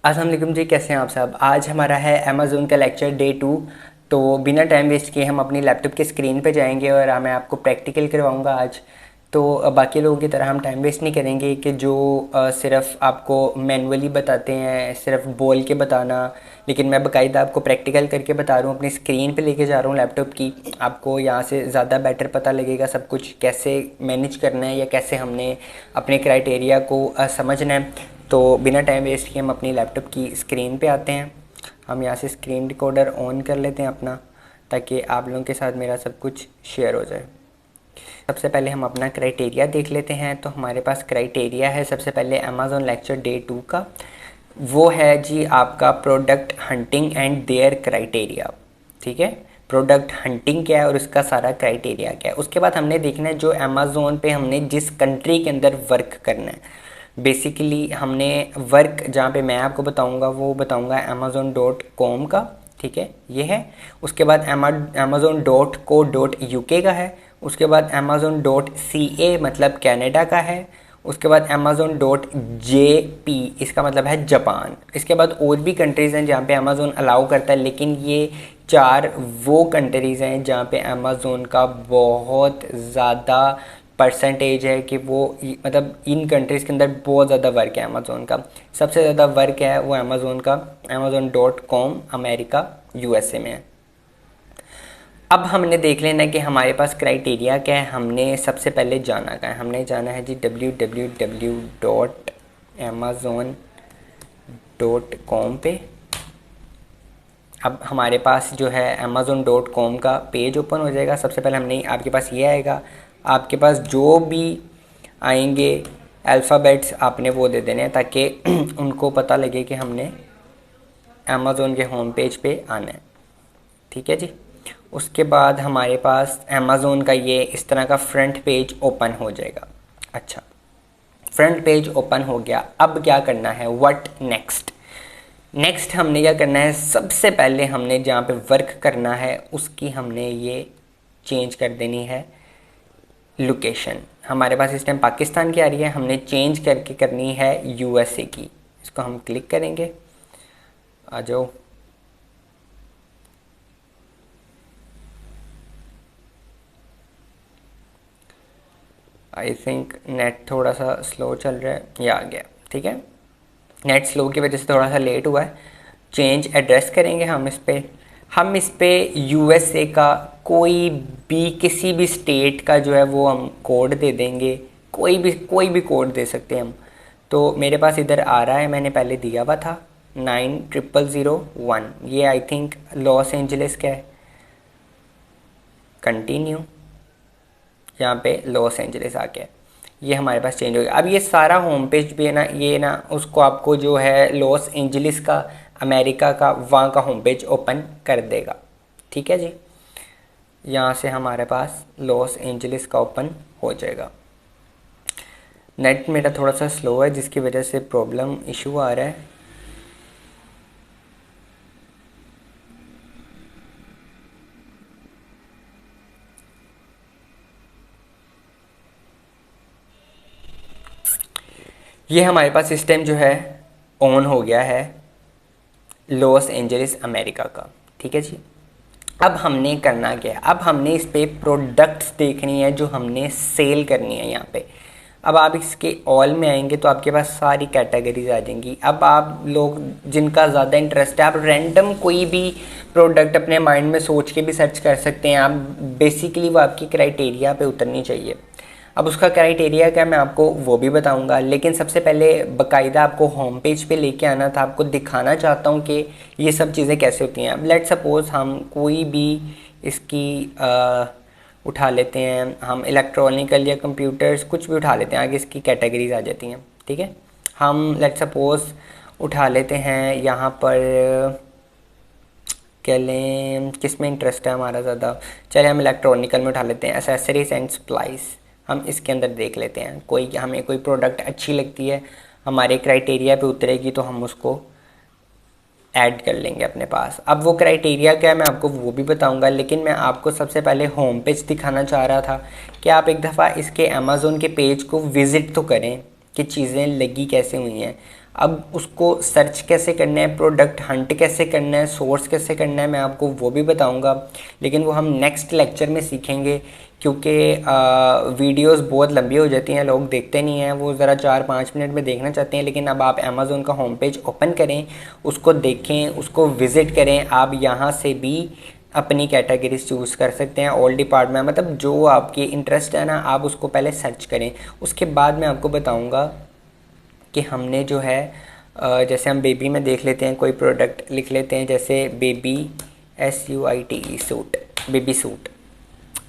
अस्सलाम वालेकुम जी, कैसे हैं आप सब। आज हमारा है अमेज़ोन का लेक्चर डे 2। तो बिना टाइम वेस्ट किए हम अपनी लैपटॉप की स्क्रीन पे जाएंगे और मैं आपको प्रैक्टिकल करवाऊंगा आज। तो बाकी लोगों की तरह हम टाइम वेस्ट नहीं करेंगे कि जो सिर्फ आपको मैनुअली बताते हैं, सिर्फ बोल के बताना। लेकिन मैं बाकायदा आपको प्रैक्टिकल करके बता रहा हूँ, अपनी स्क्रीन पे लेके जा रहा हूँ लैपटॉप की। आपको यहाँ से ज़्यादा बेटर पता लगेगा सब कुछ कैसे मैनेज करना है या कैसे हमने अपने क्राइटेरिया को समझना है। तो बिना टाइम वेस्ट किए हम अपनी लैपटॉप की स्क्रीन पे आते हैं। हम यहाँ से स्क्रीन रिकॉर्डर ऑन कर लेते हैं अपना, ताकि आप लोगों के साथ मेरा सब कुछ शेयर हो जाए। सबसे पहले हम अपना क्राइटेरिया देख लेते हैं। तो हमारे पास क्राइटेरिया है सबसे पहले अमेज़ॉन लेक्चर डे 2 का। वो है जी आपका product hunting and their criteria. ठीक है, प्रोडक्ट हंटिंग क्या है और उसका सारा क्राइटेरिया क्या है। उसके बाद हमने देखना है जो अमेज़ॉन पे हमने जिस कंट्री के अंदर वर्क करना है। बेसिकली हमने वर्क जहाँ पे मैं आपको बताऊँगा वो बताऊँगा amazon.com का। ठीक है, ये है। उसके बाद amazon.co.uk का है। उसके बाद amazon.ca मतलब कनाडा का है। उसके बाद amazon.jp इसका मतलब है जापान। इसके बाद और भी कंट्रीज़ हैं जहाँ पे अमेज़ोन अलाउ करता है, लेकिन ये 4 वो कंट्रीज़ हैं जहाँ पे अमेज़ोन का बहुत ज़्यादा परसेंटेज है कि वो मतलब इन कंट्रीज़ के अंदर बहुत ज़्यादा वर्क है अमेज़ोन का। सबसे ज़्यादा वर्क है वो अमेज़ोन का amazon.com अमेरिका यूएसए में है। अब हमने देख लेना है कि हमारे पास क्राइटेरिया क्या है। हमने सबसे पहले जाना क्या है, हमने जाना है जी www.amazon.com पे। अब हमारे पास जो है amazon.com का पेज ओपन हो जाएगा। सबसे पहले हमने आपके पास ये आएगा, आपके पास जो भी आएंगे अल्फ़ाबेट्स आपने वो दे देने हैं, ताकि उनको पता लगे कि हमने अमेज़ोन के होम पेज पे आना है। ठीक है जी। उसके बाद हमारे पास अमेज़ोन का ये इस तरह का फ्रंट पेज ओपन हो जाएगा। अच्छा, फ्रंट पेज ओपन हो गया। अब क्या करना है, व्हाट नेक्स्ट। नेक्स्ट हमने क्या करना है, सबसे पहले हमने जहाँ पे वर्क करना है उसकी हमने ये चेंज कर देनी है लोकेशन। हमारे पास इस टाइम पाकिस्तान की आ रही है, हमने चेंज करके करनी है यूएसए की। इसको हम क्लिक करेंगे, आ जाओ। आई थिंक नेट थोड़ा सा स्लो चल रहा है, ये आ गया। ठीक है, नेट स्लो की वजह से थोड़ा सा लेट हुआ है। चेंज एड्रेस करेंगे हम इस पे यूएसए का कोई भी किसी भी स्टेट का जो है वो हम कोड दे देंगे। कोई भी कोड दे सकते हैं हम। तो मेरे पास इधर आ रहा है, मैंने पहले दिया हुआ था 90001। ये आई थिंक लॉस एंजलिस का है। कंटिन्यू, यहाँ पे लॉस एंजलिस आ गया। ये हमारे पास चेंज हो गया। अब ये सारा होम पेज भी है ना, ये ना उसको आपको जो है लॉस एंजलिस का अमेरिका का वहाँ का होम पेज ओपन कर देगा। ठीक है जी, यहाँ से हमारे पास लॉस एंजलिस का ओपन हो जाएगा। नेट मेरा थोड़ा सा स्लो है जिसकी वजह से प्रॉब्लम इशू आ रहा है। ये हमारे पास सिस्टम जो है ऑन हो गया है लॉस एंजलिस अमेरिका का। ठीक है जी। अब हमने करना क्या है, अब हमने इस पे प्रोडक्ट्स देखनी है जो हमने सेल करनी है यहाँ पे। अब आप इसके ऑल में आएंगे तो आपके पास सारी कैटेगरीज आ जाएंगी। अब आप लोग जिनका ज़्यादा इंटरेस्ट है, आप रैंडम कोई भी प्रोडक्ट अपने माइंड में सोच के भी सर्च कर सकते हैं। आप बेसिकली वो आपकी क्राइटेरिया पे उतरनी चाहिए। अब उसका क्राइटेरिया क्या मैं आपको वो भी बताऊंगा, लेकिन सबसे पहले बाकायदा आपको होम पेज पे लेके आना था। आपको दिखाना चाहता हूँ कि ये सब चीज़ें कैसे होती हैं। अब लेट सपोज़ हम कोई भी इसकी उठा लेते हैं, हम इलेक्ट्रॉनिकल या कंप्यूटर्स कुछ भी उठा लेते हैं, आगे इसकी कैटेगरीज आ जाती हैं। ठीक है, हम लेट सपोज़ उठा लेते हैं यहाँ पर, कह लें किस में इंटरेस्ट है हमारा ज़्यादा। चले हम इलेक्ट्रॉनिकल में उठा लेते हैं, एसेसरीज एंड सप्लाईज। हम इसके अंदर देख लेते हैं, हमें कोई प्रोडक्ट अच्छी लगती है, हमारे क्राइटेरिया पे उतरेगी तो हम उसको ऐड कर लेंगे अपने पास। अब वो क्राइटेरिया क्या है मैं आपको वो भी बताऊंगा, लेकिन मैं आपको सबसे पहले होम पेज दिखाना चाह रहा था कि आप एक दफ़ा इसके अमेज़ोन के पेज को विज़िट तो करें कि चीज़ें लगी कैसे हुई हैं। अब उसको सर्च कैसे करना है, प्रोडक्ट हंट कैसे करना है, सोर्स कैसे करना है, मैं आपको वो भी बताऊंगा, लेकिन वो हम नेक्स्ट लेक्चर में सीखेंगे, क्योंकि वीडियोस बहुत लंबी हो जाती हैं, लोग देखते नहीं हैं, वो ज़रा 4-5 मिनट में देखना चाहते हैं। लेकिन अब आप अमेज़ोन का होम पेज ओपन करें, उसको देखें, उसको विज़िट करें, आप यहाँ से भी अपनी कैटेगरीज चूज़ कर सकते हैं, ऑल डिपार्टमेंट, मतलब जो आपकी इंटरेस्ट है ना, आप उसको पहले सर्च करें। उसके बाद मैं आपको बताऊँगा कि हमने जो है जैसे हम बेबी में देख लेते हैं, कोई प्रोडक्ट लिख लेते हैं, जैसे baby SUITE suit, baby suit,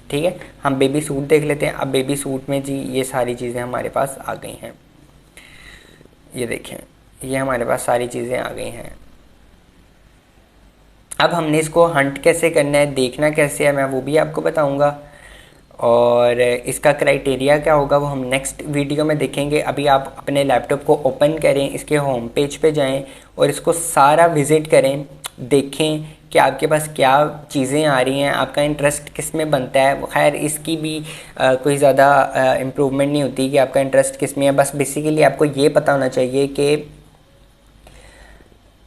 ठीक है, हम बेबी सूट देख लेते हैं। अब बेबी सूट में जी ये सारी चीज़ें हमारे पास आ गई हैं, ये देखें, ये हमारे पास सारी चीज़ें आ गई हैं। अब हमने इसको हंट कैसे करना है, देखना कैसे है, मैं वो भी आपको बताऊंगा, और इसका क्राइटेरिया क्या होगा वो हम नेक्स्ट वीडियो में देखेंगे। अभी आप अपने लैपटॉप को ओपन करें, इसके होम पेज पे जाएं और इसको सारा विज़िट करें, देखें कि आपके पास क्या चीज़ें आ रही हैं, आपका इंटरेस्ट किस में बनता है। खैर इसकी भी कोई ज़्यादा इम्प्रूवमेंट नहीं होती कि आपका इंटरेस्ट किस में है, बस बेसिकली आपको ये पता होना चाहिए कि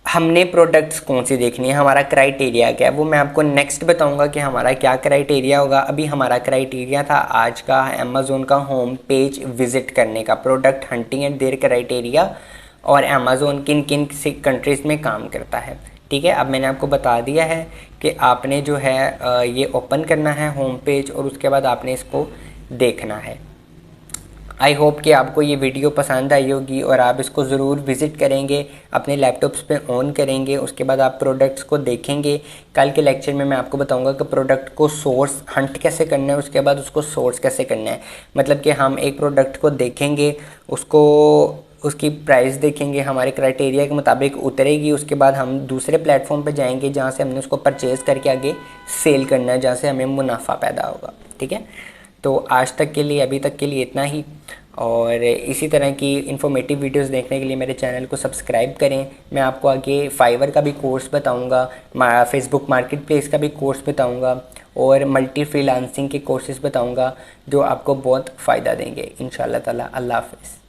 हमने प्रोडक्ट्स कौन सी देखनी है, हमारा क्राइटेरिया क्या है, वो मैं आपको नेक्स्ट बताऊंगा कि हमारा क्या क्राइटेरिया होगा। अभी हमारा क्राइटेरिया था आज का अमेज़ोन का होम पेज विज़िट करने का, product hunting and their criteria, और अमेज़ोन किन किन कंट्रीज़ में काम करता है, ठीक है। अब मैंने आपको बता दिया है कि आपने जो है ये ओपन करना है होम पेज, और उसके बाद आपने इसको देखना है। आई होप कि आपको ये वीडियो पसंद आई होगी और आप इसको ज़रूर विज़िट करेंगे, अपने लैपटॉप्स पे ऑन करेंगे, उसके बाद आप प्रोडक्ट्स को देखेंगे। कल के लेक्चर में मैं आपको बताऊंगा कि प्रोडक्ट को सोर्स हंट कैसे करना है, उसके बाद उसको सोर्स कैसे करना है। मतलब कि हम एक प्रोडक्ट को देखेंगे, उसको उसकी प्राइस देखेंगे, हमारे क्राइटेरिया के मुताबिक उतरेगी, उसके बाद हम दूसरे प्लेटफॉर्म पर जाएँगे जहाँ से हमने उसको परचेज़ करके आगे सेल करना है, जहाँ से हमें मुनाफा पैदा होगा, ठीक है। तो आज तक के लिए, अभी तक के लिए इतना ही, और इसी तरह की इन्फॉर्मेटिव वीडियोस देखने के लिए मेरे चैनल को सब्सक्राइब करें। मैं आपको आगे फाइवर का भी कोर्स बताऊंगा, फेसबुक मार्केट प्लेस का भी कोर्स बताऊंगा, और मल्टी फ्रीलांसिंग के कोर्सेज़ बताऊंगा जो आपको बहुत फ़ायदा देंगे इंशाल्लाह ताला। अल्लाह हाफ़िज़।